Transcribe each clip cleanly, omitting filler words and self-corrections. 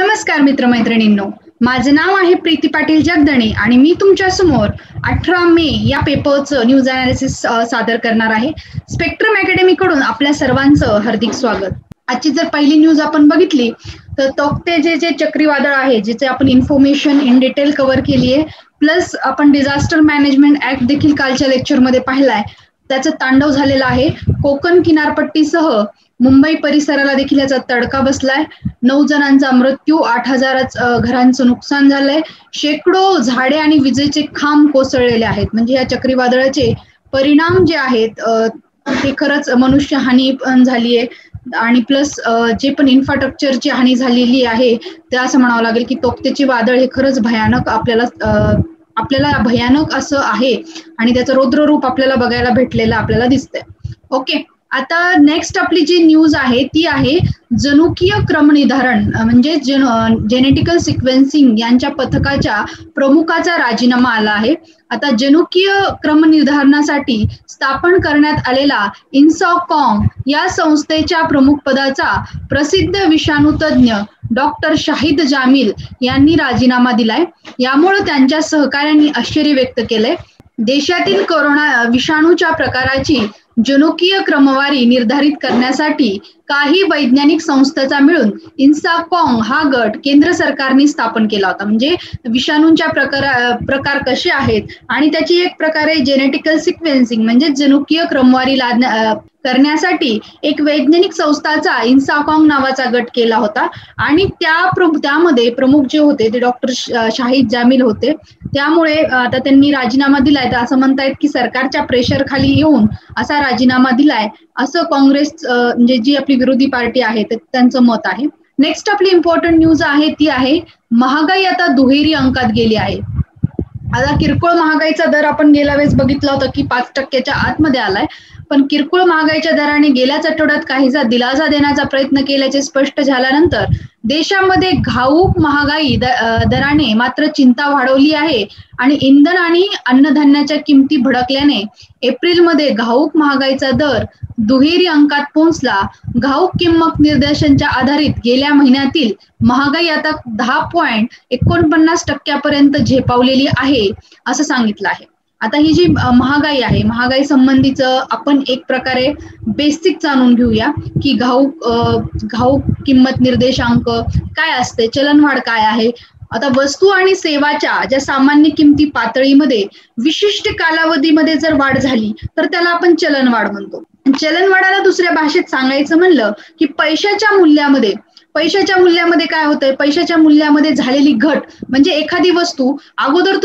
नमस्कार मित्रमैत्रिणींनो, माझे नाव आहे प्रीती पाटील जगदणे आणि मी तुमच्या समोर 18 मे या पेपरचं न्यूज अनालिसिस सादर करणार आहे. स्पेक्ट्रम अकॅडमी कडून आपल्या सर्वांचं हार्दिक स्वागत. आजची जर पहिली न्यूज आपण बघितली तर तोक्ते जे चक्रीवादळ आहे जिचे आपण इन्फॉर्मेशन इन डिटेल कव्हर केली आहे, प्लस आपण डिझास्टर मॅनेजमेंट ऍक्ट देखील कालच्या लेक्चरमध्ये पाहिलाय. त्याचं तांडव झालेलं आहे. कोकण किनारपट्टीसह मुंबई परिसराला देखील याचा तडका बसलाय. 9 जणांचा मृत्यू, 8,000 घरांचं नुकसान झालंय. शेकडो झाडे आणि विजेचे खांब कोसळलेले आहेत. म्हणजे या चक्रीवादळाचे परिणाम जे आहेत ते खरंच मनुष्यहानी पण झाली आहे आणि प्लस जे पण इन्फ्रास्ट्रक्चरची हानी झालेली आहे ते असं म्हणावं लागेल की तोक्तेचे वादळ हे खरंच भयानक आपल्याला भयानक असं आहे आणि त्याचं रौद्र रूप आपल्याला बघायला भेटलेलं आपल्याला दिसतंय. ओके, आता नेक्स्ट आपली जी न्यूज आहे ती आहे जनुकीय क्रमनिर्धारण म्हणजे जेनेटिकल सिक्वेन्सिंग यांच्या पथकाच्या प्रमुखाचा राजीनामा आला आहे. आता जनुकीय क्रमनिर्धारणासाठी स्थापन करण्यात आलेला इन्सॉकॉम या संस्थेच्या प्रमुख पदाचा प्रसिद्ध विषाणू तज्ज्ञ डॉक्टर शाहिद जामिल यांनी राजीनामा दिलाय. यामुळे त्यांच्या सहकाऱ्यांनी आश्चर्य व्यक्त केलंय. देशातील कोरोना विषाणूच्या प्रकाराची जनुकीय क्रमवारी निर्धारित करण्यासाठी काही वैज्ञानिक संस्थांचा मिळून इन्साकॉम हा गट केंद्र सरकारने स्थापन केला होता. म्हणजे विषाणूंच्या प्रकार कसे आहेत आणि त्याची एक प्रकारे जेनेटिकल सिक्वेन्सिंग म्हणजे जनुकीय क्रमवारी करण्यासाठी एक वैज्ञानिक संस्थाचा इन्साकॉम नावाचा गट केला होता आणि त्यामध्ये प्रमुख जे होते ते डॉक्टर शाहिद जामिल होते. त्यामुळे आता त्यांनी राजीनामा दिलाय. तर असं म्हणतायत की सरकारच्या प्रेशर खाली येऊन असा राजीनामा दिलाय असं काँग्रेस म्हणजे जी आपली विरोधी पार्टी आहे त्यांचं मत आहे. नेक्स्ट आपली इम्पॉर्टंट न्यूज आहे ती आहे महागाई आता दुहेरी अंकात गेली आहे. आता किरकोळ महागाईचा दर आपण गेल्या वेळेस बघितला होता की 5% आतमध्ये आलाय, पण किरकोळ महागाईच्या दराने गेल्याच आठवड्यात काहीसा दिलासा देण्याचा प्रयत्न केल्याचे स्पष्ट झाल्यानंतर देशामध्ये घाऊक महागाई दराने मात्र चिंता वाढवली आहे आणि इंधन आणि अन्नधान्याच्या किमती भडकल्याने एप्रिलमध्ये घाऊक महागाईचा दर दुहेरी अंकात पोहोचला. घाऊक किंमत निर्देशांच्या आधारित गेल्या महिन्यातील महागाई आता 10.49% पर्यंत झेपावलेली आहे असं सांगितलं आहे. आता ही जी महागाई आहे, महागाई संबंधीचं आपण एक प्रकारे बेसिक जाणून घेऊया की घाऊक किंमत निर्देशांक काय असते, चलनवाढ काय आहे. आता वस्तू आणि सेवाच्या ज्या सामान्य किमती पातळीमध्ये विशिष्ट कालावधीमध्ये जर वाढ झाली तर त्याला आपण चलनवाढ म्हणतो. चलनवाढाला दुसऱ्या भाषेत सांगायचं म्हणलं की पैशाच्या मूल्यामध्ये काय होतंय, पैशाच्या मूल्यामध्ये झालेली घट. म्हणजे एखादी वस्तू अगोदर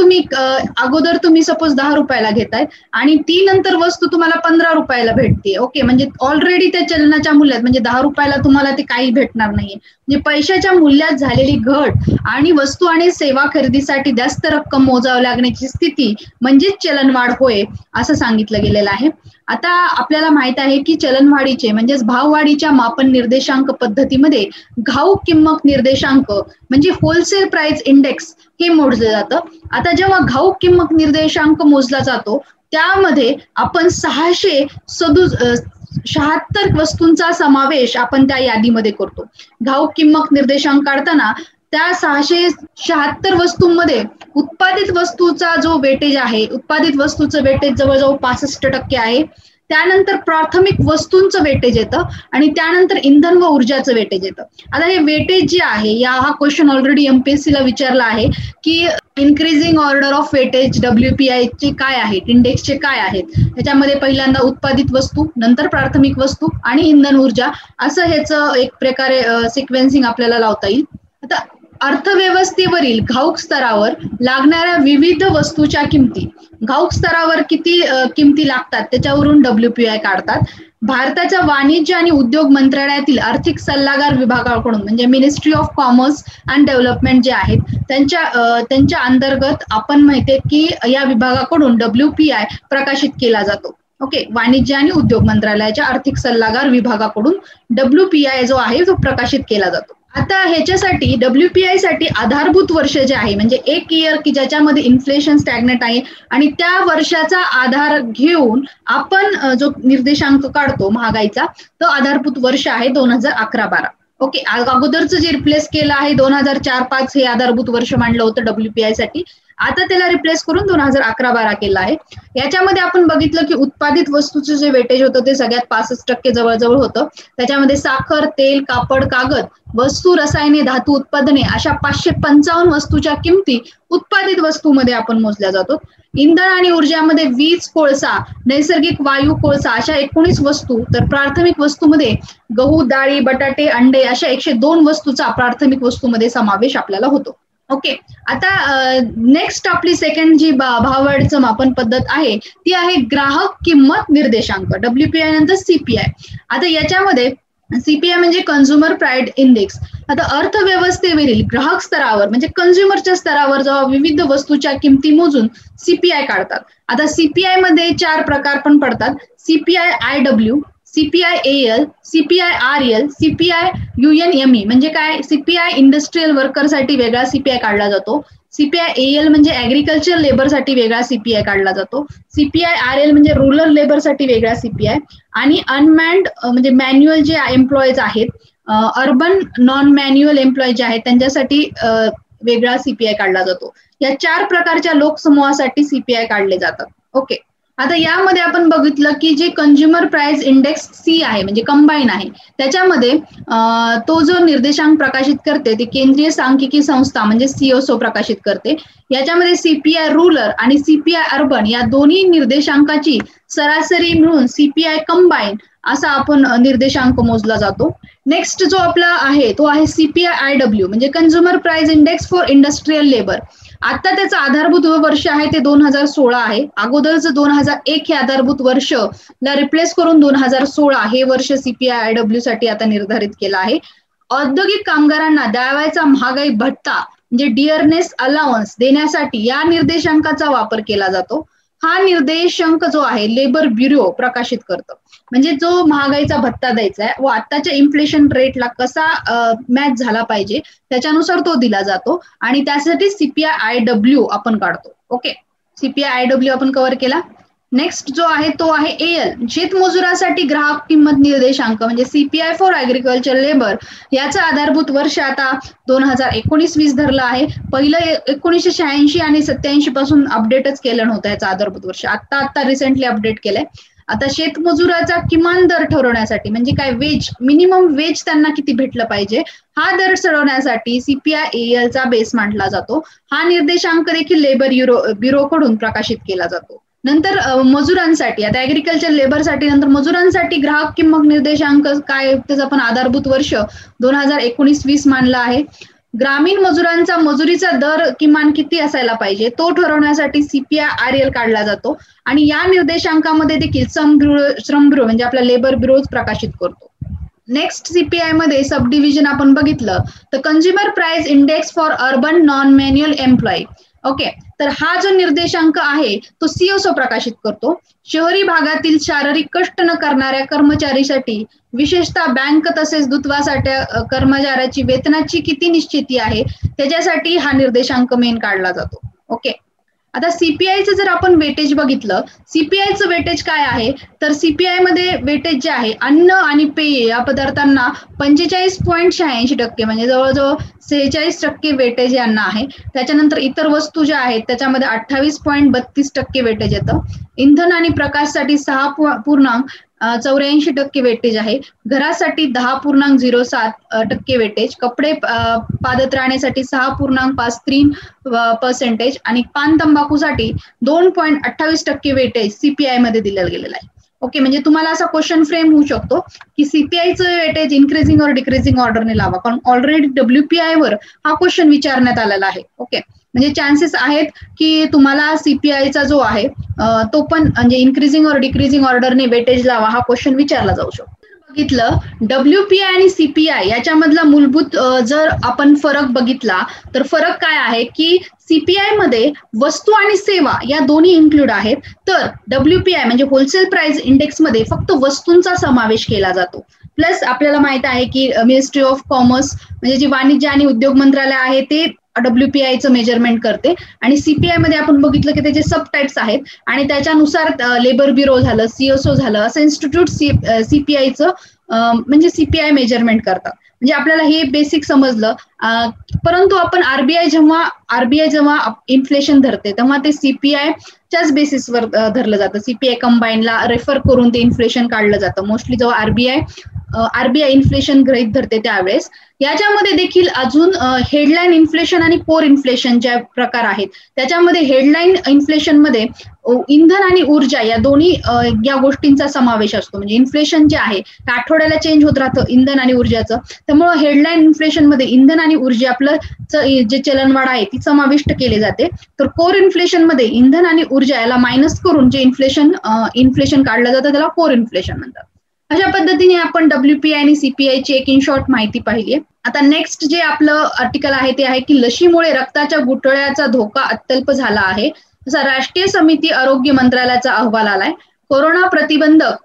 तुम्ही सपोज 10 रुपयाला घेताय आणि ती नंतर वस्तू तुम्हाला 15 रुपयाला भेटते. ओके, म्हणजे ऑलरेडी त्या चलनाच्या मूल्यात म्हणजे 10 रुपयाला तुम्हाला ते काही भेटणार नाहीये. म्हणजे पैशाच्या मूल्यात झालेली घट आणि वस्तू आणि सेवा खरेदीसाठी जास्त रक्कम मोजावी लागण्याची स्थिती म्हणजे चलनवाढ होय असं सांगितलं गेलेलं आहे. आता आपल्याला माहित आहे की चलनवाढीचे म्हणजेच भाववाढीच्या मापन निर्देशांक पद्धतीमध्ये घाऊक किंमत निर्देशांक म्हणजे होलसेल प्राइस इंडेक्स हे मोजलं जातं. आता जेव्हा घाऊक किंमत निर्देशांक मोजला जातो त्यामध्ये आपण 676 वस्तूंचा समावेश आपण त्या यादीमध्ये करतो. घाऊक किंमत निर्देशांक काढताना त्या 676 वस्तूंमध्ये उत्पादित वस्तूचा जो वेटेज आहे, उत्पादित वस्तूचं वेटेज जवळजवळ 65% आहे. त्यानंतर प्राथमिक वस्तूंचं वेटेज येतं आणि त्यानंतर इंधन व ऊर्जाचं वेटेज येतं. आता हे वेटेज जे आहे हा क्वेश्चन ऑलरेडी एमपीएससी ला विचारला आहे की increasing order of weightage WPI चे काय आहेत, इंडेक्सचे काय आहेत. त्याच्यामध्ये पहिल्यांदा उत्पादित वस्तू, नंतर प्राथमिक वस्तू आणि इंधन ऊर्जा असं ह्याचं एक प्रकारे सिक्वेन्सिंग आपल्याला लावता येईल. आता अर्थव्यवस्थेवरील घाऊक स्तरावर लागणाऱ्या विविध वस्तूच्या किमती, घाऊक स्तरावर किती किमती लागतात त्याच्यावरून WPI काढतात. भारताच्या वाणिज्य आणि उद्योग मंत्रालयातील आर्थिक सल्लागार विभागाकडून म्हणजे ministry of commerce and development जे आहेत त्यांच्या अंतर्गत आपण माहितीये की या विभागाकडून WPI प्रकाशित केला जातो. ओके, वाणिज्य आणि उद्योग मंत्रालयाच्या आर्थिक सल्लागार विभागाकडून WPI जो आहे तो प्रकाशित केला जातो. आता ह्याच्यासाठी WPI साठी आधारभूत वर्ष जे आहे म्हणजे एक इयर की ज्याच्यामध्ये इन्फ्लेशन स्टॅग्नेट आहे आणि त्या वर्षाचा आधार घेऊन आपण जो निर्देशांक काढतो महागाईचा तो आधारभूत वर्ष आहे 2011-12. ओके, अगोदरचं जे रिप्लेस केलं आहे 2004-05 हे आधारभूत वर्ष मांडलं होतं WPI साठी, आता त्याला रिप्लेस करून 2011-12 केलं आहे. याच्यामध्ये आपण बघितलं की उत्पादित वस्तूचं जे वेटेज होतं ते सगळ्यात 65% जवळजवळ होतं. त्याच्यामध्ये साखर, तेल, कापड, कागद, वस्तू, रसायने, धातू उत्पादने अशा 555 वस्तूच्या किमती उत्पादित वस्तूमध्ये आपण मोजल्या जातो. इंधन आणि ऊर्जामध्ये वीज, कोळसा, नैसर्गिक वायू, कोळसा अशा 19 वस्तू, तर प्राथमिक वस्तूमध्ये गहू, डाळी, बटाटे, अंडे अशा 102 वस्तूचा प्राथमिक वस्तूमध्ये समावेश आपल्याला होतो. ओके, आता नेक्स्ट आपली सेकंड जी भाववाढीचं मापन पद्धत आहे ती आहे ग्राहक किंमत निर्देशांक, WPI नंतर CPI. आता याच्यामध्ये CPI म्हणजे कन्झ्युमर प्राइस इंडेक्स. आता अर्थव्यवस्थेवरील ग्राहक स्तरावर म्हणजे कन्झ्युमरच्या स्तरावर जेव्हा विविध वस्तूच्या किमती मोजून CPI काढतात. आता CPI मध्ये 4 प्रकार पण पडतात: CPI IW, CPI AL, CPI RL, CPI UNME. म्हणजे काय? CPI इंडस्ट्रियल वर्करसाठी वेगळा CPI काढला जातो. CPI AL म्हणजे ऍग्रिकल्चर लेबरसाठी वेगळा CPI काढला जातो. CPI RL म्हणजे रुरल लेबरसाठी वेगळा CPI, आणि अनमॅन्ड म्हणजे मॅन्युअल जे एम्प्लॉईज आहेत, अर्बन नॉन मॅन्युअल एम्प्लॉई जे आहेत त्यांच्यासाठी वेगळा CPI काढला जातो. या 4 प्रकारच्या लोकसमूहासाठी CPI काढले जातात. ओके, आता यामध्ये आपण बघितलं की जे कन्झ्युमर प्राइस इंडेक्स C आहे म्हणजे कंबाईन आहे, त्याच्यामध्ये तो जो निर्देशांक प्रकाशित करते ते केंद्रीय सांख्यिकी संस्था म्हणजे CSO प्रकाशित करते. याच्यामध्ये CPI रूरल आणि CPI अर्बन या दोन्ही निर्देशांकाची सरासरी मिळून CPI कंबाईन असा आपण निर्देशांक मोजला जातो. नेक्स्ट जो आपला आहे तो आहे CPI IW म्हणजे consumer price index for industrial labour. आता त्याचं आधारभूत वर्ष आहे ते 2016 आहे. अगोदरचं 2001 हे आधारभूत वर्ष ला रिप्लेस करून 2016 हे वर्ष CPI IW साठी आता निर्धारित केलं आहे. औद्योगिक कामगारांना द्यावयाचा महागाई भत्ता म्हणजे डिअरनेस अलाउन्स देण्यासाठी या निर्देशांकाचा वापर केला जातो. हा निर्देशांक जो आहे लेबर ब्युरो प्रकाशित करतो. म्हणजे जो महागाईचा भत्ता द्यायचा आहे व आताच्या इन्फ्लेशन रेटला कसा मॅच झाला पाहिजे त्याच्यानुसार तो दिला जातो, आणि त्यासाठी CPI IW आपण काढतो. ओके, CPI IW आपण कव्हर केला. नेक्स्ट जो आहे तो आहे AL शेतमजुरासाठी ग्राहक किंमत निर्देशांक म्हणजे CPI फॉर ऍग्रिकल्चर लेबर. याचं आधारभूत वर्ष आता 2019-20 धरलं आहे. पहिलं 1986 आणि 87 पासून अपडेटच केलं नव्हतं याचं आधारभूत वर्ष, आता रिसेंटली अपडेट केलंय. आता शेतमजुराचा किमान दर ठरवण्यासाठी म्हणजे काय, वेज मिनिमम वेज त्यांना किती भेटलं पाहिजे हा दर ठरवण्यासाठी CPI AL चा बेस मांडला जातो. हा निर्देशांक देखील लेबर ब्युरोकडून प्रकाशित केला जातो. नंतर मजुरांसाठी, आता ऍग्रिकल्चर लेबरसाठी, नंतर मजुरांसाठी ग्राहक किंमत निर्देशांक काय, त्याचा पण आधारभूत वर्ष 2019-20 मानला आहे. ग्रामीण मजुरांचा मजुरीचा दर किमान किती असायला पाहिजे तो ठरवण्यासाठी CPI RL काढला जातो, आणि या निर्देशांकामध्ये देखील श्रम ब्युरो म्हणजे आपला लेबर ब्युरो प्रकाशित करतो. नेक्स्ट CPI मध्ये सब डिव्हिजन आपण बघितलं तर consumer price index for urban non manual employee. Okay, तर हा जो निर्देशांक आहे तो CSO प्रकाशित करतो. शहरी भागातील शारीरिक कष्ट न करणाऱ्या कर्मचारीसाठी विशेषतः बँक तसेच दूतावासाच्या कर्मचाऱ्याची वेतनाची किती निश्चिती आहे त्याच्यासाठी हा निर्देशांक मेन काढला जातो. ओके, आता CPIचं जर आपण वेटेज बघितलं, CPIचं वेटेज काय आहे तर CPI मध्ये वेटेज जे आहे अन्न आणि पेय या पदार्थांना 45.86% म्हणजे जवळजवळ 46% वेटेज यांना आहे. त्याच्यानंतर इतर वस्तू ज्या आहेत त्याच्यामध्ये 28.32% वेटेज येतं. इंधन आणि प्रकाशसाठी 6.84% वेटेज आहे. घरासाठी 10.07% वेटेज, कपडे पादत्राणेसाठी 6.53% आणि पान तंबाखूसाठी 2.28% वेटेज CPI मध्ये दिलं गेलेलं आहे. ओके, म्हणजे तुम्हाला असा क्वेश्चन फ्रेम होऊ शकतो की CPIचं वेटेज इन्क्रीजिंग और डिक्रीजिंग ऑर्डरने लावा, कारण ऑलरेडी WPI वर हा क्वेश्चन विचारण्यात आलेला आहे. ओके, म्हणजे चान्सेस आहेत की तुम्हाला CPIचा जो आहे तो पण म्हणजे इन्क्रीजिंग और डिक्रीजिंग ऑर्डरने वेटेज लावा हा क्वेश्चन विचारला जाऊ शकतो. बघितलं WPI आणि CPI याच्यामधला मूलभूत जर आपण फरक बघितला तर फरक काय आहे की CPI मध्ये वस्तू आणि सेवा या दोन्ही इन्क्लूड आहेत, तर WPI म्हणजे होलसेल प्राइस इंडेक्स मध्ये फक्त वस्तूंचा समावेश केला जातो. प्लस आपल्याला माहित आहे की मिनिस्ट्री ऑफ कॉमर्स म्हणजे जे वाणिज्य आणि उद्योग मंत्रालय आहे ते WPIचं मेजरमेंट करते, आणि CPI मध्ये आपण बघितलं की त्याचे सब टाइप्स आहेत आणि त्याच्यानुसार लेबर ब्युरो झालं, CSO झालं असं इन्स्टिट्यूट CPIचं म्हणजे CPI मेजरमेंट करतात. म्हणजे आपल्याला हे बेसिक समजलं. परंतु आपण आरबीआय जेव्हा इन्फ्लेशन धरते तेव्हा ते सीपीआयच्याच बेसिसवर धरलं जातं. सीपीआय कंबाईनला रेफर करून ते इन्फ्लेशन काढलं जातं मोस्टली जेव्हा आरबीआय इन्फ्लेशन गृहीत धरते त्यावेळेस. याच्यामध्ये देखील अजून हेडलाईन इन्फ्लेशन आणि कोर इन्फ्लेशन जे प्रकार आहेत त्याच्यामध्ये हेडलाईन इन्फ्लेशन मध्ये इंधन आणि ऊर्जा या दोन्ही या गोष्टींचा समावेश असतो. म्हणजे इन्फ्लेशन जे आहे आठवड्याला चेंज होत राहतं इंधन आणि ऊर्जाचं, त्यामुळे हेडलाईन इन्फ्लेशन मध्ये इंधन आणि ऊर्जा आपलं जे चलनवाढ आहे ती समाविष्ट केली जाते. तर कोर इन्फ्लेशन मध्ये इंधन आणि ऊर्जा याला मायनस करून जे इन्फ्लेशन काढलं जातं त्याला कोर इन्फ्लेशन म्हणतात. अशा पद्धतीने आपण डब्ल्यूपीआय आणि सीपीआय ची एक इन शॉर्ट माहिती पाहिली आहे. आता नेक्स्ट जे आपलं आर्टिकल आहे ते आहे की लशीमुळे रक्ताच्या गुठळ्याचा धोका अत्यल्प झाला आहे असा राष्ट्रीय समिती आरोग्य मंत्रालयाचा अहवाल आलाय. कोरोना प्रतिबंधक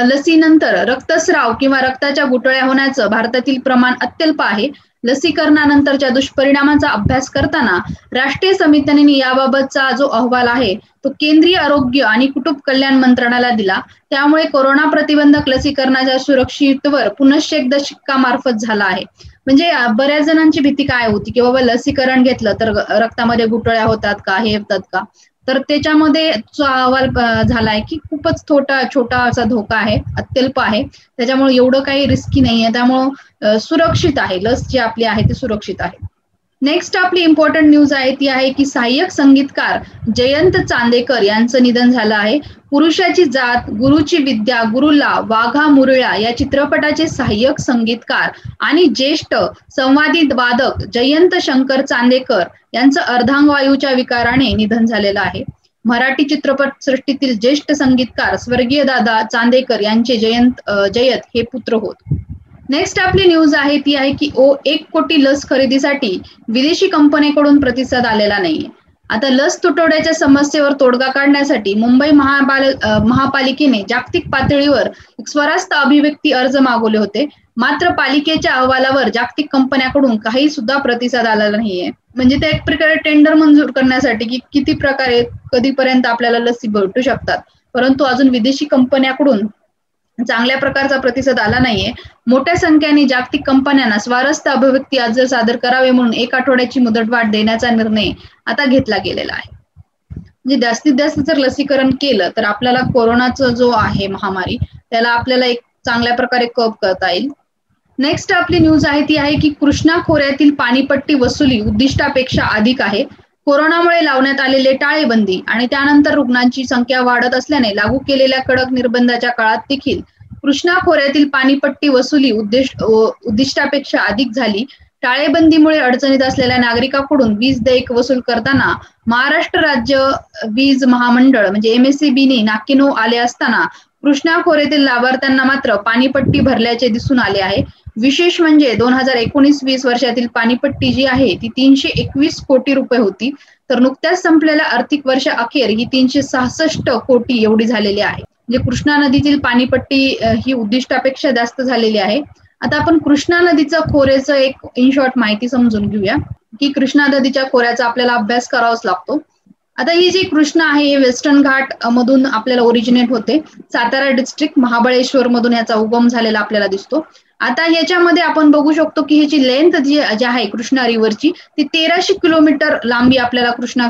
लसीनंतर रक्तस्राव किंवा रक्ताच्या गुठळ्या होण्याचं भारतातील प्रमाण अत्यल्प आहे. लसीकरणानंतरच्या दुष्परिणामांचा अभ्यास करताना राष्ट्रीय समितीने याबाबतचा जो अहवाल आहे तो केंद्रीय आरोग्य आणि कुटुंब कल्याण मंत्रालयाला दिला. त्यामुळे कोरोना प्रतिबंधक लसीकरणाच्या सुरक्षिततेवर पुनश्च एकदा शिक्का मार्फत झाला आहे. म्हणजे बऱ्याच जणांची भीती काय होती की बाबा लसीकरण घेतलं तर रक्तामध्ये गुठळ्या होतात का, हे होतात का, तर त्याच्यामध्ये अहवाल झालाय की खूपच छोटा असा धोका आहे, अत्यल्प आहे. त्याच्यामुळे एवढं काही रिस्की नाहीये, त्यामुळं सुरक्षित आहे. लस जी आपली आहे ती सुरक्षित आहे. नेक्स्ट आपली इम्पॉर्टंट न्यूज आहे ती आहे की सहाय्यक संगीतकार जयंत चांदेकर यांचं निधन झालं आहे. पुरुषाची जात, गुरुची विद्या, गुरुला, वाघा मुरळा या चित्रपटाचे सहाय्यक संगीतकार आणि ज्येष्ठ संवादी वादक जयंत शंकर चांदेकर यांचं अर्धांगवायूच्या विकाराने निधन झालेलं आहे. मराठी चित्रपट सृष्टीतील ज्येष्ठ संगीतकार स्वर्गीय दादा चांदेकर यांचे जयंत हे पुत्र होत. नेक्स्ट आपली न्यूज आहे ती आहे की 1 कोटी लस खरेदीसाठी विदेशी कंपनीकडून प्रतिसाद आलेला नाहीये. आता लस तुटवड्याच्या समस्येवर तोडगा काढण्यासाठी मुंबई महापालिकेने जागतिक पातळीवर एक स्वरास्त अभिव्यक्ती अर्ज मागवले होते. मात्र पालिकेच्या अहवालावर जागतिक कंपन्याकडून काही सुद्धा प्रतिसाद आलेला नाहीये. म्हणजे ते एक प्रकारे टेंडर मंजूर करण्यासाठी की किती प्रकारे कधीपर्यंत आपल्याला लसी भेटू शकतात, परंतु अजून विदेशी कंपन्याकडून चांगल्या प्रकारचा प्रतिसाद आला नाहीये. मोठ्या संख्येने जागतिक कंपन्यांना स्वारस्य अभिव्यक्ती अर्ज सादर करावे म्हणून 1 आठवड्याची मुदतवाढ देण्याचा निर्णय आता घेतला गेलेला आहे. म्हणजे जास्तीत जास्त जर लसीकरण केलं तर आपल्याला कोरोनाचा जो आहे महामारी त्याला आपल्याला एक चांगल्या प्रकारे कप करता येईल. नेक्स्ट आपली न्यूज आहे ती आहे की कृष्णा खोऱ्यातील पाणीपट्टी वसुली उद्दिष्टापेक्षा अधिक आहे. कोरोनामुळे लावण्यात आलेले टाळेबंदी आणि त्यानंतर रुग्णांची संख्या वाढत असल्याने लागू केलेल्या कडक निर्बंधाच्या काळात देखील कृष्णा खोऱ्यातील पाणीपट्टी वसुली उद्दिष्टापेक्षा अधिक झाली. टाळेबंदीमुळे अडचणीत असलेल्या नागरिकांकडून वीज देयक वसूल करताना महाराष्ट्र राज्य वीज महामंडळ म्हणजे MSEBने नाकीनऊ आले असताना कृष्णा खोऱ्यातील लाभार्थ्यांना मात्र पाणीपट्टी भरल्याचे दिसून आले आहे. विशेष म्हणजे 2019-20 वर्षातील पाणीपट्टी जी आहे ती 321 कोटी रुपये होती, तर नुकत्याच संपलेल्या आर्थिक वर्ष अखेर ही 366 कोटी एवढी झालेली आहे. म्हणजे कृष्णा नदीतील पाणीपट्टी ही उद्दिष्टापेक्षा जास्त झालेली आहे. आता आपण कृष्णा नदीचं खोऱ्याचं एक इन शॉर्ट माहिती समजून घेऊया की कृष्णा नदीच्या खोऱ्याचा आपल्याला अभ्यास करावाच लागतो. आता ही जी कृष्णा आहे हे वेस्टर्न घाट मधून आपल्याला ओरिजिनेट होते. सातारा डिस्ट्रिक्ट महाबळेश्वर मधून याचा उगम झालेला आपल्याला दिसतो. आता याच्यामध्ये आपण बघू शकतो की ह्याची लेंथ जी आहे कृष्णा रिव्हरची ती 1300 किलोमीटर लांबी आपल्याला कृष्णा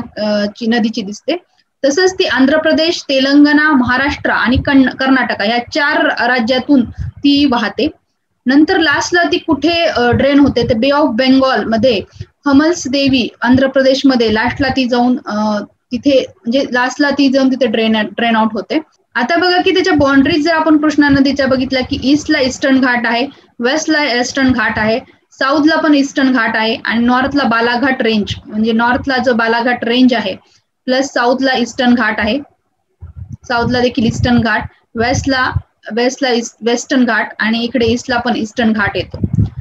नदीची दिसते. तसंच ती आंध्र प्रदेश, तेलंगणा, महाराष्ट्र आणि कर्नाटक या 4 राज्यातून ती वाहते. नंतर लास्टला ती कुठे ड्रेन होते ते बे ऑफ बेंगॉल मध्ये हमल्स देवी आंध्र प्रदेशमध्ये लास्टला ती जाऊन तिथे म्हणजे लास्टला ती जाऊन तिथे ड्रेन आउट होते. आता बघा की त्याच्या बाउंड्रीज जर आपण कृष्णा नदीच्या बघितल्या की ईस्टला ईस्टर्न घाट आहे, वेस्टला वेस्टर्न घाट आहे, साऊथला पण ईस्टर्न घाट आहे आणि नॉर्थला बालाघाट रेंज म्हणजे नॉर्थला जो बालाघाट रेंज आहे प्लस साऊथला ईस्टर्न घाट आहे, साऊथला देखील ईस्टर्न घाट, वेस्टला वेस्टर्न घाट आणि इकडे ईस्टला पण ईस्टर्न घाट येतो.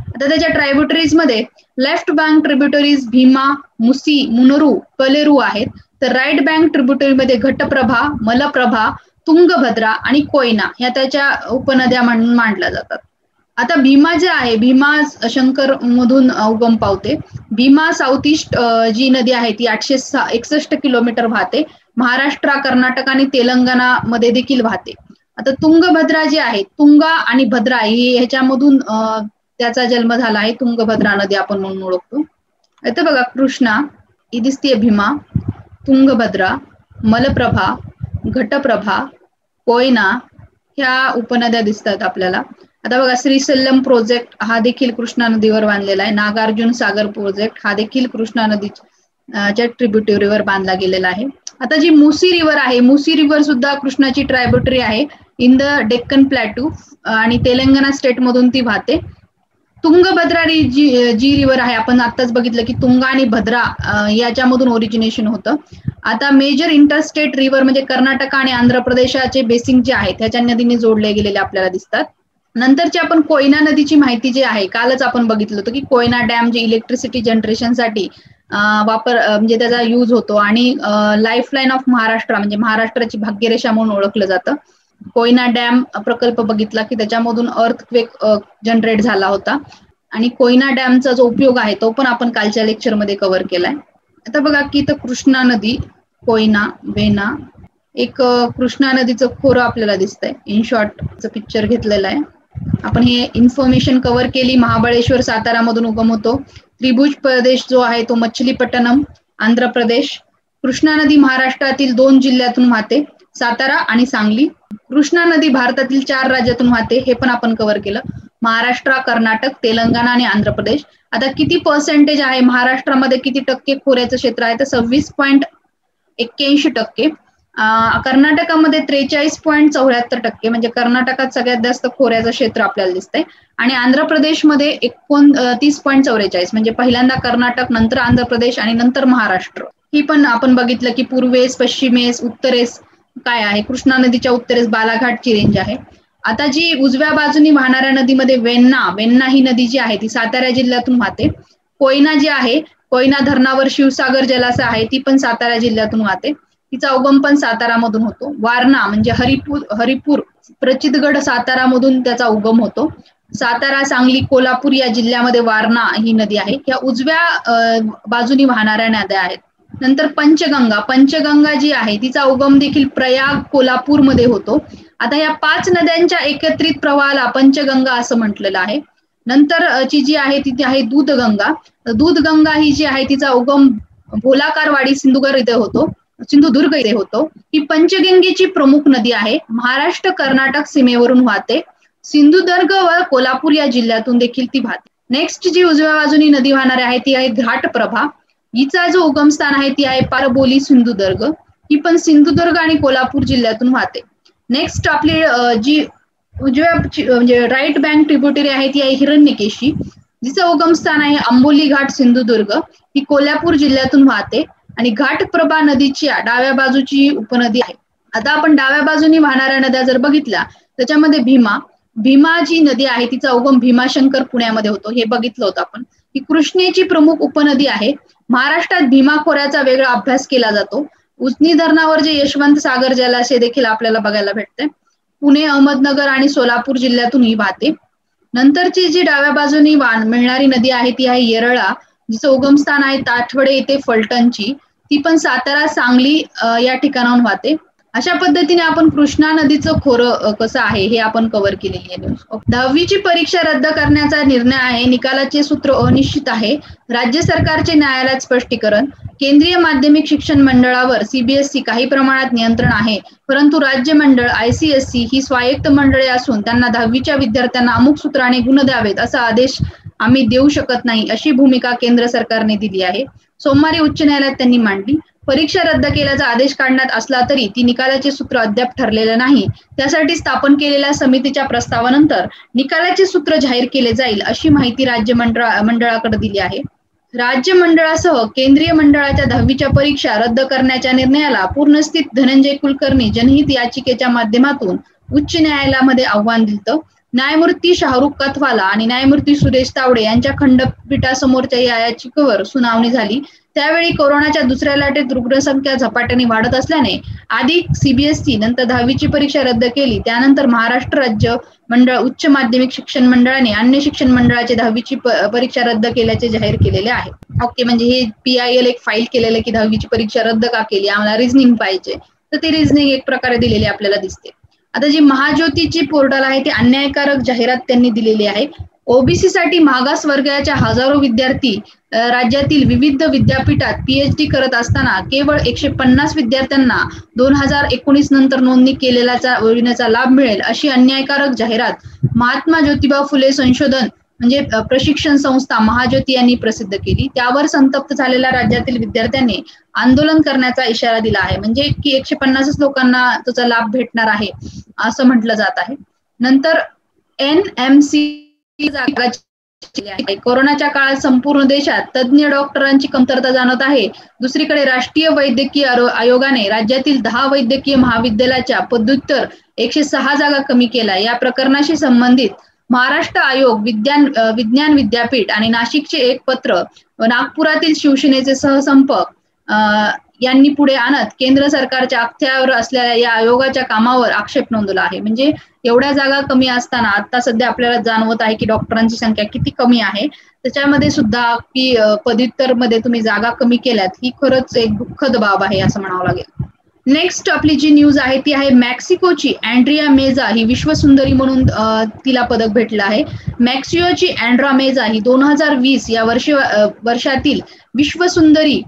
आता त्याच्या ट्रायब्युटरीज मध्ये लेफ्ट बँक ट्रिब्युटरीज भीमा, मुसी, मुनरू, कलेरू आहेत, तर राईट बँक ट्रिब्युटरी मध्ये घटप्रभा, मलप्रभा, तुंगभद्रा आणि कोयना ह्या त्याच्या उपनद्या म्हणून मांडल्या जातात. आता भीमा जे आहे भीमा शंकर मधून उगम पावते. भीमा साऊथ ईस्ट जी नदी आहे ती 861 किलोमीटर वाहते. महाराष्ट्र, कर्नाटक आणि तेलंगणा मध्ये देखील वाहते. आता तुंगभद्रा जी आहे तुंगा आणि भद्रा ह्याच्यामधून त्याचा जन्म झाला आहे तुंगभद्रा नदी आपण म्हणून ओळखतो. इथे बघा कृष्णा, ही दिसतीये भीमा, तुंगभद्रा, मलप्रभा, घटप्रभा, कोयना ह्या उपनद्या दिसतात आपल्याला. आता बघा श्रीसल्लम प्रोजेक्ट हा देखील कृष्णा नदीवर बांधलेला आहे. नागार्जुन सागर प्रोजेक्ट हा देखील कृष्णा नदीच्या ट्रिब्युटरीवर बांधला गेलेला आहे. आता जी मुसी रिव्हर आहे, मुसी रिव्हर सुद्धा कृष्णाची ट्रायब्युटरी आहे इन द डेक्कन प्लॅटू आणि तेलंगणा स्टेट मधून ती वाहते. तुंगभद्रा जी रिव्हर आहे, आपण आताच बघितलं की तुंगा आणि भद्रा याच्यामधून ओरिजिनेशन होतं. आता मेजर इंटरस्टेट रिव्हर म्हणजे कर्नाटक आणि आंध्र प्रदेशाचे बेसिंग जे आहेत त्याच्या नदीने जोडले गेलेले आपल्याला दिसतात. नंतरची आपण कोयना नदीची माहिती जी आहे, कालच आपण बघितलं होतं की कोयना डॅम जे इलेक्ट्रिसिटी जनरेशनसाठी म्हणजे त्याचा युज होतो आणि लाईफलाईन ऑफ महाराष्ट्र म्हणजे महाराष्ट्राची भाग्यरेषा म्हणून ओळखलं जातं. कोयना डॅम प्रकल्प बघितला की त्याच्यामधून अर्थक्वेक जनरेट झाला होता आणि कोयना डॅमचा जो उपयोग आहे तो पण आपण कालच्या लेक्चरमध्ये कव्हर केलाय. आता बघा की इथं कृष्णा नदी, कोयना, वेना, एक कृष्णा नदीचं खोरं आपल्याला दिसतंय. इन शॉर्ट पिक्चर घेतलेलं आहे. आपण हे इन्फॉर्मेशन कव्हर केली. महाबळेश्वर सातारा मधून उगम होतो. त्रिभुज प्रदेश जो आहे तो मच्छलीपट्टणम आंध्र प्रदेश. कृष्णा नदी महाराष्ट्रातील 2 जिल्ह्यातून वाहते, सातारा आणि सांगली. कृष्णा नदी भारतातील 4 राज्यातून वाहते, हे पण आपण कव्हर केलं. महाराष्ट्र, कर्नाटक, तेलंगणा आणि आंध्र प्रदेश. आता किती पर्सेंटेज आहे महाराष्ट्रामध्ये, किती टक्के खोऱ्याचं क्षेत्र आहे तर 26.81%. कर्नाटकामध्ये 43.74% म्हणजे कर्नाटकात सगळ्यात जास्त खोऱ्याचं क्षेत्र आपल्याला दिसतंय आणि आंध्र प्रदेशमध्ये 29.44 म्हणजे पहिल्यांदा कर्नाटक, नंतर आंध्र प्रदेश आणि नंतर महाराष्ट्र. ही पण आपण बघितलं की पूर्वेस, पश्चिमेस, उत्तरेस काय आहे, कृष्णा नदीच्या उत्तरेस बालाघाटची रेंज आहे. आता जी उजव्या बाजूनी वाहणाऱ्या नदीमध्ये वेण्णा ही नदी जी आहे ती सातारा जिल्ह्यातून वाहते. कोयना जी आहे, कोयना धरणावर शिवसागर जलाशय आहे ती पण सातारा जिल्ह्यातून वाहते. तिचा उगम पण सातारा मधून होतो. वारणा म्हणजे हरिपूर प्रचितगड सातारा मधून त्याचा उगम होतो. सातारा, सांगली, कोल्हापूर या जिल्ह्यामध्ये वारणा ही नदी आहे. या उजव्या बाजूनी वाहणाऱ्या नद्या आहेत. नंतर पंचगंगा जी आहे तिचा उगम देखील प्रयाग, कोल्हापूर मध्ये होतो. आता या 5 नद्यांच्या एकत्रित प्रवाहाला पंचगंगा असं म्हटलेलं आहे. नंतर ची जी आहे ती आहे दूधगंगा. दूधगंगा ही जी आहे तिचा उगम भोलाकारवाडी सिंधुदुर्ग इथे होतो. ही पंचगंगेची प्रमुख नदी आहे. महाराष्ट्र कर्नाटक सीमेवरून वाहते. सिंधुदुर्ग व कोल्हापूर या जिल्ह्यातून देखील ती वाहते. नेक्स्ट जी उजव्या बाजूनी नदी वाहणारी आहे ती आहे घाटप्रभा. हिचा जो उगमस्थान आहे ती आहे पारबोली, सिंधुदुर्ग. ही पण सिंधुदुर्ग आणि कोल्हापूर जिल्ह्यातून वाहते. नेक्स्ट आपली जी उजव्या म्हणजे राईट बँक ट्रिब्युटरी आहे ती आहे हिरण्यकेशी. जिचं उगमस्थान आहे आंबोली घाट, सिंधुदुर्ग. ही कोल्हापूर जिल्ह्यातून वाहते आणि घाटप्रभा नदीची डाव्या बाजूची उपनदी आहे. आता आपण डाव्या बाजूनी वाहणाऱ्या नद्या जर बघितल्या त्याच्यामध्ये भीमा जी नदी आहे तिचा उगम भीमाशंकर पुण्यामध्ये होतो, हे बघितलं होतं आपण. ही कृष्णेची प्रमुख उपनदी आहे. महाराष्ट्रात भीमा खोऱ्याचा वेगळा अभ्यास केला जातो. उजनी धरणावर जे यशवंत सागर जलाशय देखील आपल्याला बघायला भेटते. पुणे, अहमदनगर आणि सोलापूर जिल्ह्यातून ही वाहते. नंतरची जी डाव्या बाजूनी मिळणारी नदी आहे ती आहे येरळा, जिचं उगमस्थान आहे ताठवडे येथे फलटणची. ती पण सातारा, सांगली या ठिकाणाहून वाहते. अशा पद्धतीने आपण कृष्णा नदीचं खोरं कसं आहे हे आपण कव्हर केलेली आहे. 10वीची परीक्षा रद्द करण्याचा निर्णय आहे. निकालाचे सूत्र अनिश्चित आहे. राज्य सरकारचे न्यायालयात स्पष्टीकरण. केंद्रीय माध्यमिक शिक्षण मंडळावर सीबीएसई काही प्रमाणात नियंत्रण आहे, परंतु राज्य मंडळ ICSE ही स्वायत्त मंडळे असून त्यांना 10वीच्या विद्यार्थ्यांना अमुक सूत्राने गुण द्यावेत असा आदेश आम्ही देऊ शकत नाही, अशी भूमिका केंद्र सरकारने दिली आहे. सोमवारी उच्च न्यायालयात त्यांनी मांडली. परीक्षा रद्द केल्याचा आदेश काढण्यात असला तरी ती निकालाचे सूत्र अद्याप ठरलेलं नाही. त्यासाठी स्थापन केलेल्या समितीच्या प्रस्तावानंतर निकालाचे सूत्र जाहीर केले जाईल, अशी माहिती राज्य मंडळाकडे दिली आहे. राज्य मंडळासह केंद्रीय मंडळाच्या 10वीच्या परीक्षा रद्द करण्याच्या निर्णयाला पूर्णस्थित धनंजय कुलकर्णी जनहित याचिकेच्या माध्यमातून उच्च न्यायालयामध्ये आव्हान दिलं. न्यायमूर्ती शाहरुख कथवाला आणि न्यायमूर्ती सुरेश तावडे यांच्या खंडपीठासमोरच्या या याचिकेवर सुनावणी झाली. त्यावेळी कोरोनाच्या दुसऱ्या लाटेत रुग्णसंख्या झपाट्याने वाढत असल्याने आधी सीबीएसई नंतर 10वीची परीक्षा रद्द केली. त्यानंतर महाराष्ट्र राज्य मंडळ उच्च माध्यमिक शिक्षण मंडळाने अन्य शिक्षण मंडळाची 10वीची परीक्षा रद्द केल्याचे जाहीर केलेले आहे. ओके, म्हणजे हे PIL एक फाईल केलेलं की 10वीची परीक्षा रद्द का केली, आम्हाला रिझनिंग पाहिजे, तर ते रिझनिंग एक प्रकारे दिलेली आपल्याला दिसते. आता जी महाज्योतीची पोर्टल आहे ती अन्यायकारक जाहिरात त्यांनी दिलेली आहे. ओबीसी साठी मागास वर्गाच्या हजारो विद्यार्थी राज्यातील विविध विद्यापीठात पीएचडी करत असताना केवळ 150 विद्यार्थ्यांना 2019 नंतर नोंदणी केलेल्या योजनेचा लाभ मिळेल अशी अन्यायकारक जाहिरात महात्मा ज्योतिबा फुले संशोधन म्हणजे प्रशिक्षण संस्था महाज्योती यांनी प्रसिद्ध केली. त्यावर संतप्त झालेल्या राज्यातील विद्यार्थ्यांनी आंदोलन करण्याचा इशारा दिला आहे. म्हणजे की 150 लोकांना त्याचा लाभ भेटणार आहे असं म्हटलं जात आहे. नंतर NMC कोरोनाच्या काळात संपूर्ण देशात तज्ज्ञ डॉक्टरांची कमतरता जाणवत आहे. दुसरीकडे राष्ट्रीय वैद्यकीय आयोगाने राज्यातील 10 वैद्यकीय महाविद्यालयाच्या पदव्युत्तर 106 जागा कमी केल्या. या प्रकरणाशी संबंधित महाराष्ट्र आयोग, विज्ञान विद्यापीठ आणि नाशिकचे एक पत्र नागपुरातील शिवसेनेचे सहसंपक यांनी पुढे आणत केंद्र सरकारच्या अखत्यावर असलेल्या या आयोगाच्या कामावर आक्षेप नोंदवला आहे. म्हणजे एवढ्या जागा कमी असताना आता सध्या आपल्याला जाणवत आहे की डॉक्टरांची संख्या किती कमी आहे. त्याच्यामध्ये सुद्धा की पदव्युत्तर मध्ये तुम्ही जागा कमी केल्यात ही खरंच एक दुःखद बाब आहे असं म्हणावं लागेल. नेक्स्ट आपली जी न्यूज आहे ती आहे मेक्सिकोची अँड्रिया मेजा ही विश्वसुंदरी म्हणून तिला पदक भेटलं आहे. मेक्सिकोची अँड्रा मेजा ही 2020 या वर्षातील विश्वसुंदरी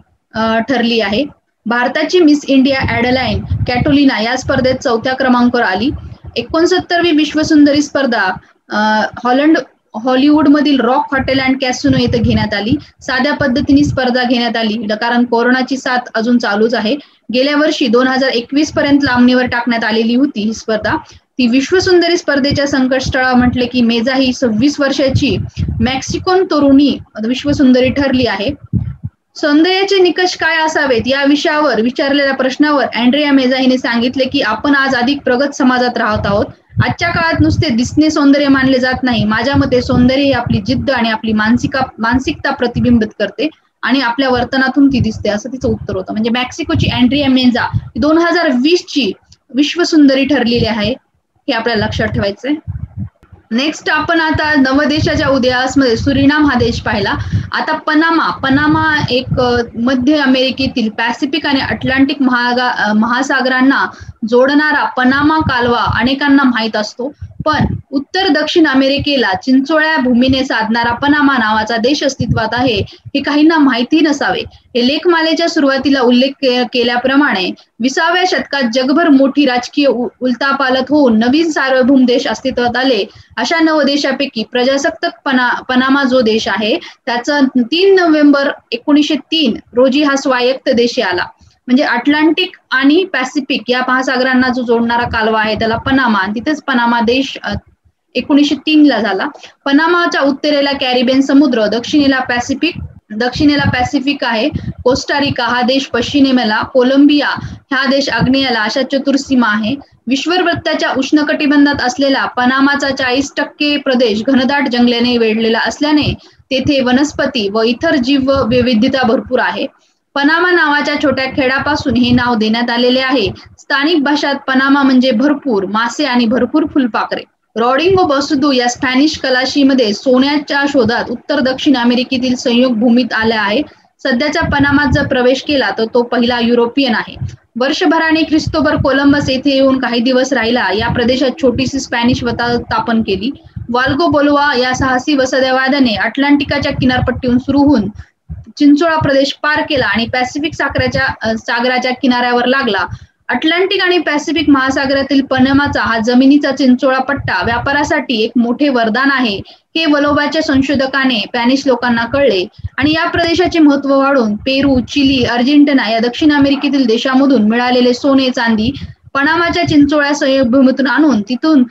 ठरली आहे. भारताची मिस इंडिया ॲडेलाईन कॅटोलिना या स्पर्धेत 4थ्या क्रमांकावर आली. 69वी विश्वसुंदरी स्पर्धा हॉलिवूड मधील रॉक हॉटेल अँड कॅसिनो येथे घेण्यात आली. साध्या पद्धतीने स्पर्धा घेण्यात आली कारण कोरोनाची साथ अजून चालूच आहे. गेल्या वर्षी 2021 पर्यंत लांबणीवर टाकण्यात आलेली होती ही स्पर्धा. ती विश्वसुंदरी स्पर्धेच्या संकटस्थळा म्हटले की मेजा ही 26 वर्षाची मेक्सिकन तरुणी विश्वसुंदरी ठरली आहे. सौंदर्याचे निकष काय असावेत या विषयावर विचारलेल्या प्रश्नावर अँड्रिया मेजा हिने सांगितले की आपण आज अधिक प्रगत समाजात राहत आहोत. आजच्या काळात नुसते दिसणे सौंदर्य मानले जात नाही. माझ्या मते सौंदर्य ही आपली जिद्द आणि आपली मानसिकता प्रतिबिंबित करते आणि आपल्या वर्तनातून ती दिसते असं तिचं उत्तर होतं. म्हणजे मेक्सिकोची अँड्रिया मेजा 2020 ची विश्वसुंदरी ठरलेली आहे हे आपल्याला लक्षात ठेवायचंय. नेक्स्ट आपण आता नवदेशाच्या उदयासमध्ये सुरिनाम हा देश पाहिला. आता पनामा एक मध्य अमेरिकेतील पॅसिफिक आणि अटलांटिक महासागरांना जोडणारा पनामा कालवा अनेकांना माहीत असतो. पण उत्तर दक्षिण अमेरिकेला चिंचोळ्या भूमीने साधणारा पनामा नावाचा देश अस्तित्वात आहे हे काहींना माहिती नसावे. हे लेखमालेच्या सुरुवातीला उल्लेख केल्याप्रमाणे 20व्या शतकात जगभर मोठी राजकीय उलथापालथ होऊन नवीन सार्वभौम देश अस्तित्वात आले. अशा 9 देशापैकी प्रजासत्ताक पनामा जो देश आहे त्याचा 3 नोव्हेंबर 1903 रोजी हा स्वायत्त देश आला. म्हणजे अटलांटिक आणि पॅसिफिक या महासागरांना जो जोडणारा कालवा आहे त्याला पनामा, आणि तिथेच पनामा देश 1903 ला झाला. पनामाच्या उत्तरेला कॅरिबियन समुद्र, दक्षिणेला पॅसिफिक आहे. कोस्टारिका हा देश पश्चिमेला, कोलंबिया हा देश आग्नेयाला अशा चतुर्सीमा आहे. विषुववृत्ताच्या उष्णकटिबंधात असलेला पनामाचा 40% प्रदेश घनदाट जंगलाने वेढलेला असल्याने तेथे वनस्पती व इतर जीव वैविध्यता भरपूर आहे. पनामा नावाच्या छोट्या खेडापासून हे नाव देण्यात आलेले आहे. स्थानिक भाषात पनामा म्हणजे भरपूर मासे आणि भरपूर फुलपाखरे. रॉडिंगो बसुदू या स्पॅनिश खलाशीमध्ये सोन्याच्या शोधात उत्तर दक्षिण अमेरिकेतील संयोग भूमीत आल्या आहे. सध्याच्या पनामात जर प्रवेश केला तर तो पहिला युरोपियन आहे. वर्षभराने ख्रिस्तोबर कोलंबस येथे येऊन काही दिवस राहिला. या प्रदेशात छोटीशी स्पॅनिश वसाहत स्थापन केली. वाल्गो बोलवा या साहसी वसाहतवाद्याने अटलांटिकाच्या किनारपट्टीहून सुरू होऊन चिंचोळा प्रदेश पार केला आणि पॅसिफिक सागराच्या किनाऱ्यावर लागला. अटलांटिक आणि पॅसिफिक महासागरातील पनामाचा हा जमिनीचा चिंचोळा पट्टा व्यापारासाठी एक मोठे वरदान आहे हे वलोबाच्या संशोधकाने स्पॅनिश लोकांना कळले आणि या प्रदेशाचे महत्व वाढून पेरू, चिली, अर्जेंटिना या दक्षिण अमेरिकेतील देशांमधून मिळालेले सोने चांदी पनामाच्या चिंचोळ्या संयोगभूमीतून आणून तिथून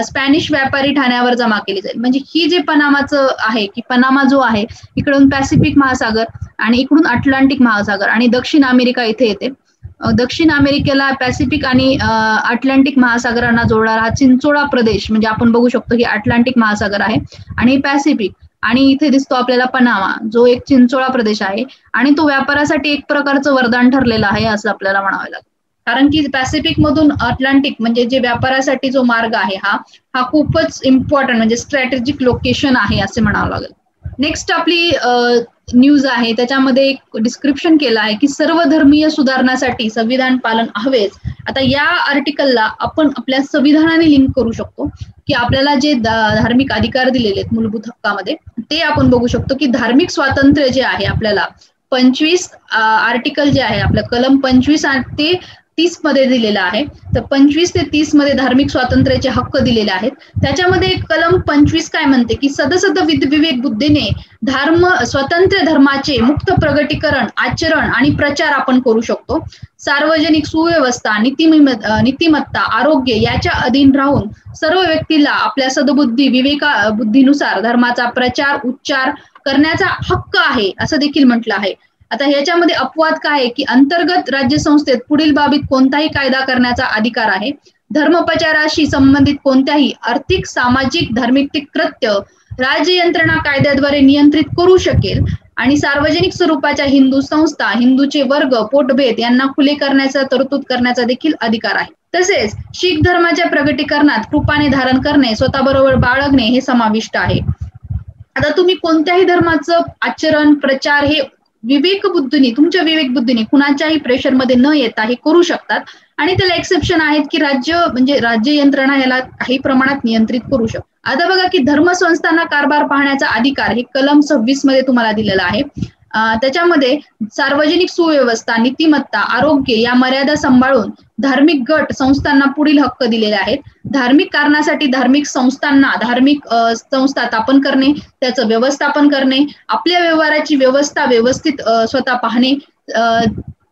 स्पॅनिश व्यापारी ठाण्यावर जमा केली जाईल. म्हणजे ही जे पनामाचं आहे की पनामा जो आहे इकडून पॅसिफिक महासागर आणि इकडून अटलांटिक महासागर आणि दक्षिण अमेरिका इथे येते. दक्षिण अमेरिकेला पॅसिफिक आणि अटलांटिक महासागरांना जोडणारा हा चिंचोळा प्रदेश म्हणजे आपण बघू शकतो की अटलांटिक महासागर आहे आणि पॅसिफिक, आणि इथे दिसतो आपल्याला पनामा जो एक चिंचोळा प्रदेश आहे आणि तो व्यापारासाठी एक प्रकारचं वरदान ठरलेलं आहे असं आपल्याला म्हणावं लागेल. कारण की पॅसिफिक मधून अटलांटिक म्हणजे जे व्यापारासाठी जो मार्ग आहे हा खूपच इम्पॉर्टंट म्हणजे स्ट्रॅटेजिक लोकेशन आहे असे म्हणावं लागेल. नेक्स्ट आपली न्यूज आहे, त्याच्यामध्ये एक डिस्क्रिप्शन केलं आहे की सर्व धर्मीय सुधारणासाठी संविधान पालन हवेच. आता या आर्टिकलला आपण आपल्या संविधानाने लिंक करू शकतो की आपल्याला जे धार्मिक अधिकार दिलेले आहेत मूलभूत हक्कामध्ये ते आपण बघू शकतो की धार्मिक स्वातंत्र्य जे आहे आपल्याला 25 आर्टिकल जे आहे आपलं कलम 25 ते 30 मध्ये दिलेला आहे. तर 25 ते 30 मध्ये धार्मिक स्वातंत्र्याचे हक्क दिलेले आहेत. त्याच्यामध्ये कलम 25 काय म्हणते की सदसद विवेक बुद्धीने स्वतंत्र धर्माचे मुक्त प्रगटीकरण, आचरण आणि प्रचार आपण करू शकतो. सार्वजनिक सुव्यवस्था, नीतिमत्ता, आरोग्य याच्या अधीन राहून सर्व व्यक्तीला आपल्या सद्बुद्धी बुद्धीनुसार धर्माचा प्रचार उच्चार करण्याचा हक्क आहे असं देखील म्हटलं आहे. आता ह्याच्यामध्ये अपवाद काय आहे की अंतर्गत राज्यसंस्थेत पुढील बाबीत कोणताही कायदा करण्याचा अधिकार आहे. धर्मप्रचाराशी संबंधित कोणत्याही आर्थिक, सामाजिक, धार्मिक कृत्य राज्य यंत्रणा कायद्याद्वारे नियंत्रित करू शकेल आणि सार्वजनिक स्वरूपाच्या हिंदू संस्था, हिंदूचे वर्ग, पोटभेद यांना खुले करण्याचा तरतूद करण्याचा देखील अधिकार आहे. तसेच शीख धर्माच्या प्रगटीकरणात कृपाने धारण करणे, स्वतःबरोबर बाळगणे हे समाविष्ट आहे. आता तुम्ही कोणत्याही धर्माचं आचरण, प्रचार हे तुमच्या विवेक बुद्धीने कुणाच्याही प्रेशरमध्ये न येता हे करू शकतात आणि त्याला एक्सेप्शन आहेत की राज्य यंत्रणा याला काही प्रमाणात नियंत्रित करू शकतात. आता बघा की धर्मसंस्थांना कारभार पाहण्याचा अधिकार हे कलम 26 मध्ये तुम्हाला दिलेला आहे. त्याच्यामध्ये सार्वजनिक सुव्यवस्था, नीतिमत्ता, आरोग्य या मर्यादा सांभाळून धार्मिक गट संस्थांना पुढील हक्क दिलेले आहेत. धार्मिक कारणासाठी धार्मिक संस्था स्थापन करणे, त्याचं व्यवस्थापन करणे, आपल्या व्यवहाराची व्यवस्था व्यवस्थित स्वतः पाहणे,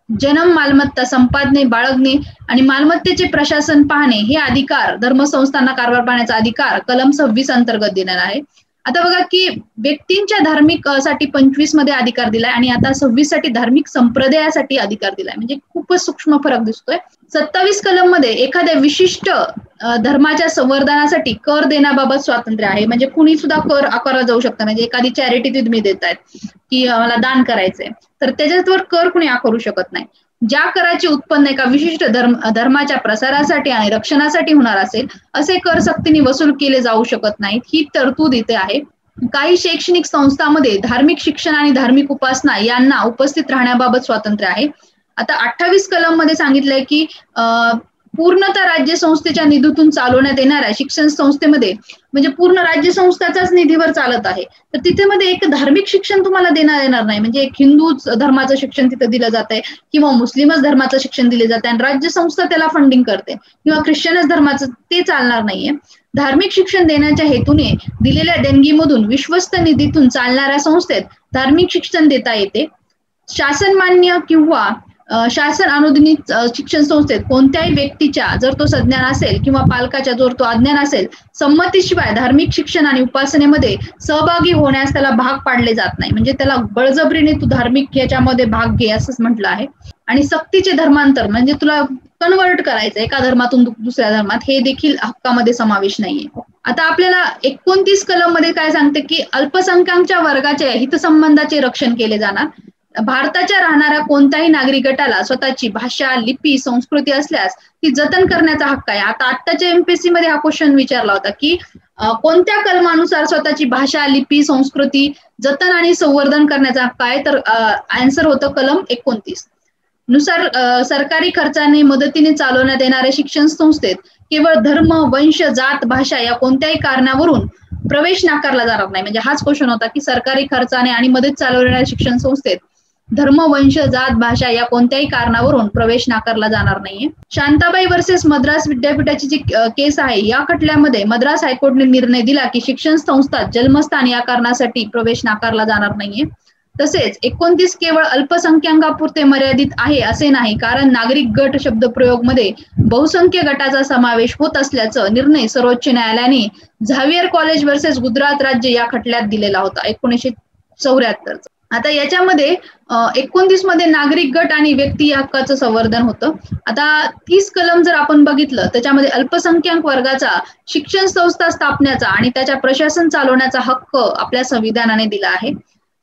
जन्म मालमत्ता संपादने बाळगणे आणि मालमत्तेचे प्रशासन पाहणे हे अधिकार धर्मसंस्थांना कारभार पाहण्याचा अधिकार कलम 26 अंतर्गत दिलेला आहे. आता बघा की व्यक्तींच्या धार्मिक साठी 25 मध्ये अधिकार दिलाय आणि आता 26 साठी धार्मिक संप्रदायासाठी अधिकार दिलाय. म्हणजे खूपच सूक्ष्म फरक दिसतोय. 27 कलम मध्ये एखाद्या विशिष्ट धर्माच्या संवर्धनासाठी कर देण्याबाबत स्वातंत्र्य आहे. म्हणजे कुणी सुद्धा कर आकारला जाऊ शकतं. म्हणजे एखादी चॅरिटी तुम्ही देतायत की मला दान करायचंय तर त्याच्यावर कर कुणी आकारू शकत नाही. ज्या कराचे उत्पन्न एका विशिष्ट धर्माच्या प्रसारासाठी आणि रक्षणासाठी होणार असेल असे कर सक्तीने वसूल केले जाऊ शकत नाहीत ही तरतूद इथे आहे. काही शैक्षणिक संस्थांमध्ये धार्मिक शिक्षण आणि धार्मिक उपासना यांना उपस्थित राहण्याबाबत स्वातंत्र्य आहे. आता 28 कलम मध्ये सांगितलंय की पूर्णतः राज्य संस्थेच्या निधीतून चालवण्यात येणाऱ्या शिक्षण संस्थेमध्ये म्हणजे पूर्ण राज्य संस्थाचाच निधीवर चालत आहे तर तिथे मध्ये एक धार्मिक शिक्षण तुम्हाला देण्यात येणार नाही. म्हणजे एक हिंदू धर्माचं शिक्षण तिथे दिलं जात आहे किंवा मुस्लिमच धर्माचं शिक्षण दिले जाते आणि राज्य संस्था त्याला फंडिंग करते किंवा ख्रिश्चनच धर्माचं ते चालणार नाहीये. धार्मिक शिक्षण देण्याच्या हेतूने दिलेल्या देणगीमधून विश्वस्त निधीतून चालणाऱ्या संस्थेत धार्मिक शिक्षण देता येते. शासनमान्य किंवा शासन अनुदानित शिक्षण संस्थेत कोणत्याही व्यक्तीच्या जर तो सज्ञान असेल किंवा पालकाच्या जर तो अज्ञान असेल संमतीशिवाय धार्मिक शिक्षण आणि उपासनेमध्ये सहभागी होण्यास त्याला भाग पाडले जात नाही. म्हणजे त्याला बळजबरीने तू धार्मिक याच्यामध्ये भाग घे असंच म्हटलं आहे. आणि सक्तीचे धर्मांतर म्हणजे तुला कन्वर्ट करायचं एका धर्मातून दुसऱ्या धर्मात हे देखील हक्कामध्ये समावेश नाहीये. आता आपल्याला 29 कलम मध्ये काय सांगते की अल्पसंख्याकांच्या वर्गाच्या हितसंबंधाचे रक्षण केले जाणार. भारताच्या राहणाऱ्या कोणत्याही नागरिक गटाला स्वतःची भाषा, लिपी, संस्कृती असल्यास ती जतन करण्याचा हक्क आहे. आता आत्ताच्या एमपीएससी मध्ये हा क्वेश्चन विचारला होता की कोणत्या कलमानुसार स्वतःची भाषा, लिपी, संस्कृती जतन आणि संवर्धन करण्याचा हक्क आहे. तर आन्सर होतं कलम 29 नुसार सरकारी खर्चाने मदतीने चालवण्यात येणाऱ्या शिक्षण संस्थेत केवळ धर्म, वंश, जात, भाषा या कोणत्याही कारणावरून प्रवेश नाकारला जाणार नाही. म्हणजे हाच क्वेश्चन होता की सरकारी खर्चाने आणि मदत चालवणाऱ्या शिक्षण संस्थेत धर्म, वंश, जात, भाषा या कोणत्याही कारणावरून प्रवेश नाकारला जाणार नाहीये. शांताबाई वर्सेस मद्रास विद्यापीठाची जी केस आहे या खटल्यामध्ये मद्रास हायकोर्टने निर्णय दिला की शिक्षण संस्थात जन्मस्थान या कारणासाठी प्रवेश नाकारला जाणार नाहीये. तसेच 29 केवळ अल्पसंख्याकांपुरते मर्यादित आहे असे नाही कारण नागरिक गट शब्दप्रयोग मध्ये बहुसंख्य गटाचा समावेश होत असल्याचं निर्णय सर्वोच्च न्यायालयाने झावियर कॉलेज वर्सेस गुजरात राज्य या खटल्यात दिलेला होता 1974. आता याच्यामध्ये 29 मध्ये नागरिक गट आणि व्यक्ती या हक्काचं संवर्धन होतं. आता 30 कलम जर आपण बघितलं त्याच्यामध्ये अल्पसंख्याक वर्गाचा शिक्षण संस्था स्थापण्याचा आणि त्याच्या प्रशासन चालवण्याचा हक्क आपल्या संविधानाने दिला आहे.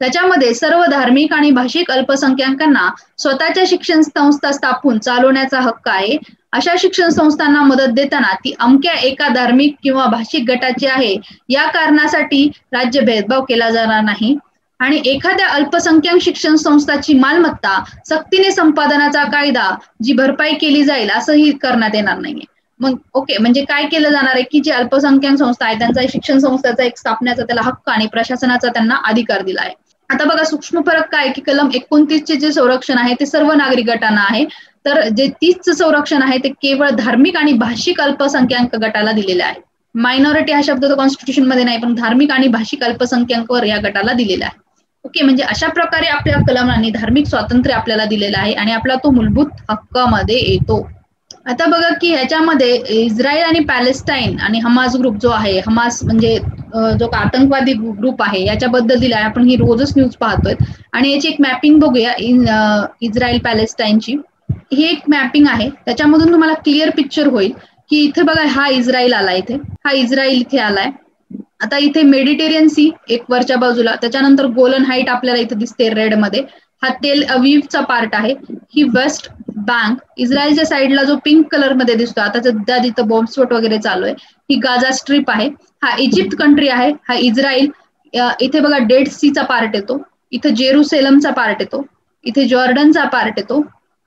त्याच्यामध्ये सर्व धार्मिक आणि भाषिक अल्पसंख्याकांना स्वतःच्या शिक्षण संस्था स्थापून चालवण्याचा हक्क आहे. अशा शिक्षण संस्थांना मदत देताना ती अमक्या एका धार्मिक किंवा भाषिक गटाची आहे या कारणासाठी राज्य भेदभाव केला जाणार नाही. आणि एखाद्या अल्पसंख्याक शिक्षण संस्थाची मालमत्ता सक्तीने संपादनाचा कायदा जी भरपाई केली जाईल असंही करण्यात येणार नाहीये. मग ओके, म्हणजे काय केलं जाणार आहे की जे अल्पसंख्याक संस्था आहे त्यांचा शिक्षण संस्थेचा एक स्थापण्याचा त्याला हक्क आणि प्रशासनाचा त्यांना अधिकार दिला आहे. आता बघा सूक्ष्म फरक काय की कलम 29 जे संरक्षण आहे ते सर्व नागरिक गटांना आहे, तर जे 30 संरक्षण आहे ते केवळ धार्मिक आणि भाषिक अल्पसंख्याक गटाला दिलेले आहे. मायनॉरिटी हा शब्द तो कॉन्स्टिट्यूशन मध्ये नाही, पण धार्मिक आणि भाषिक अल्पसंख्याकांवर या गटाला दिलेला आहे. ओके, म्हणजे अशा प्रकारे आपल्या कलमांनी धार्मिक स्वातंत्र्य आपल्याला दिलेलं आहे आणि आपला तो मूलभूत हक्कामध्ये येतो. आता बघा की ह्याच्यामध्ये इस्रायल आणि पॅलेस्टाईन आणि हमास ग्रुप जो आहे, हमास म्हणजे जो आतंकवादी ग्रुप आहे याच्याबद्दल दिला आहे. आपण ही रोजच न्यूज पाहतोय आणि याची एक मॅपिंग बघूया इस्रायल पॅलेस्टाईनची. ही एक मॅपिंग आहे, त्याच्यामधून तुम्हाला क्लिअर पिक्चर होईल की इथे बघा हा इस्रायल आलाय, हा इस्रायल इथे आलाय. आता इथे मेडिटेरियन सी एक वरच्या बाजूला, त्याच्यानंतर गोलन हाईट आपल्याला इथे दिसते रेड मध्ये, हा तेल अवीवचा पार्ट आहे. ही वेस्ट बँक इस्रायलच्या साईडला जो पिंक कलर मध्ये दिसतो आता सध्या जिथं बॉम्बस्फोट वगैरे चालू आहे, ही गाझा स्ट्रीप आहे. हा इजिप्त कंट्री आहे, हा इस्रायल. इथे बघा डेड सीचा पार्ट येतो, इथे जेरुसलेमचा पार्ट येतो, इथे जॉर्डनचा पार्ट येतो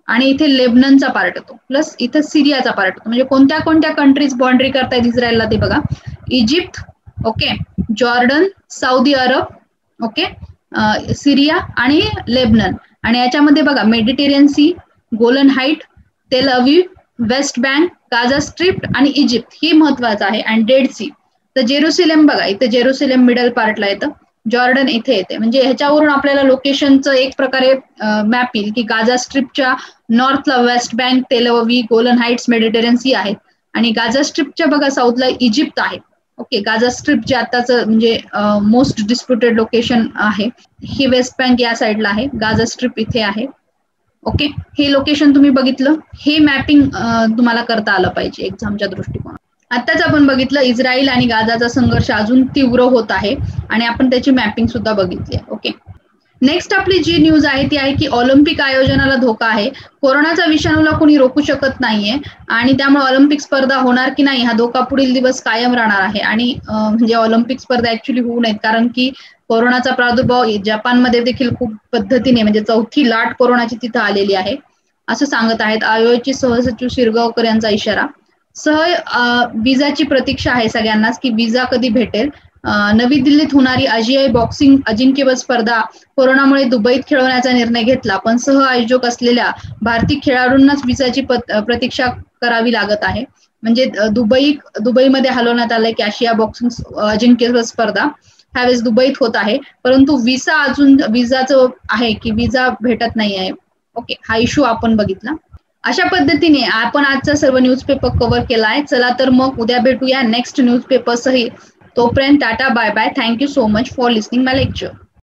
आणि इथे लेबननचा पार्ट येतो, प्लस इथे सिरियाचा पार्ट येतो. म्हणजे कोणत्या कोणत्या कंट्रीज बाउंड्री करतायत इस्रायलला ते बघा. इजिप्त, ओके, जॉर्डन, सौदी अरब, ओके, सिरिया आणि लेबनन. आणि याच्यामध्ये बघा Mediterranean C, Golan Height, Tel Aviv, West Bank, Gaza Strip आणि इजिप्त ही महत्वाचं आहे. आणि डेड सी, तर जेरुसलेम बघा इथे जेरुसलेम मिडल पार्टला येतं, जॉर्डन इथे येते. म्हणजे ह्याच्यावरून आपल्याला लोकेशनचं एक प्रकारे मॅप येईल की गाझा स्ट्रीपच्या नॉर्थला वेस्ट बँक, तेल अवीव, गोलन हाईट्स, मेडिटेरियन सी आहेत आणि गाझा स्ट्रीपच्या बघा साऊथला इजिप्त आहे. ओके, गाझा स्ट्रीप जे आताच म्हणजे मोस्ट डिस्प्युटेड लोकेशन आहे, ही वेस्ट बँक या साईडला आहे, गाझा स्ट्रीप इथे आहे. ओके, हे लोकेशन तुम्ही बघितलं, हे मॅपिंग तुम्हाला करता आलं पाहिजे एक्झामच्या दृष्टिकोनातून. आताच आपण बघितलं इस्रायल आणि गाझाचा संघर्ष अजून तीव्र होत आहे आणि आपण त्याची मॅपिंग सुद्धा बघितली. ओके, नेक्स्ट आपली जी न्यूज आहे ती आहे की ऑलिम्पिक आयोजनाला धोका आहे. कोरोनाचा विषाणूला कोणी रोखू शकत नाहीये आणि त्यामुळे ऑलिम्पिक स्पर्धा होणार की नाही हा धोका पुढील दिवस कायम राहणार आहे. आणि म्हणजे ऑलिम्पिक स्पर्धा ऍक्च्युली होऊ नयेत, कारण की कोरोनाचा प्रादुर्भाव जपानमध्ये देखील खूप पद्धतीने म्हणजे चौथी लाट कोरोनाची तिथं आलेली आहे असं सांगत आहेत. आयोगाचे सहसचिव शिरगावकर यांचा इशारा. विजाची प्रतीक्षा आहे सगळ्यांनाच की विजा कधी भेटेल. नवी दिल्लीत होणारी आशियाई बॉक्सिंग अजिंक्यपद स्पर्धा कोरोनामुळे दुबईत खेळवण्याचा निर्णय घेतला, पण सह आयोजक असलेल्या भारतीय खेळाडूंनाच विजाची प्रतीक्षा करावी लागत आहे. म्हणजे दुबईमध्ये हलवण्यात आलंय की आशिया बॉक्सिंग अजिंक्यपद स्पर्धा ह्यावेळेस दुबईत होत आहे, परंतु विजाचं आहे की विजा भेटत नाही आहे. ओके, हा इश्यू आपण बघितला. अशा पद्धतीने आपण आजचा सर्व न्यूजपेपर कव्हर केला आहे. चला तर मग उद्या भेटूया नेक्स्ट न्यूजपेपर सहित. तोपर्यंत tata, bye bye. Thank you so much for listening my lecture.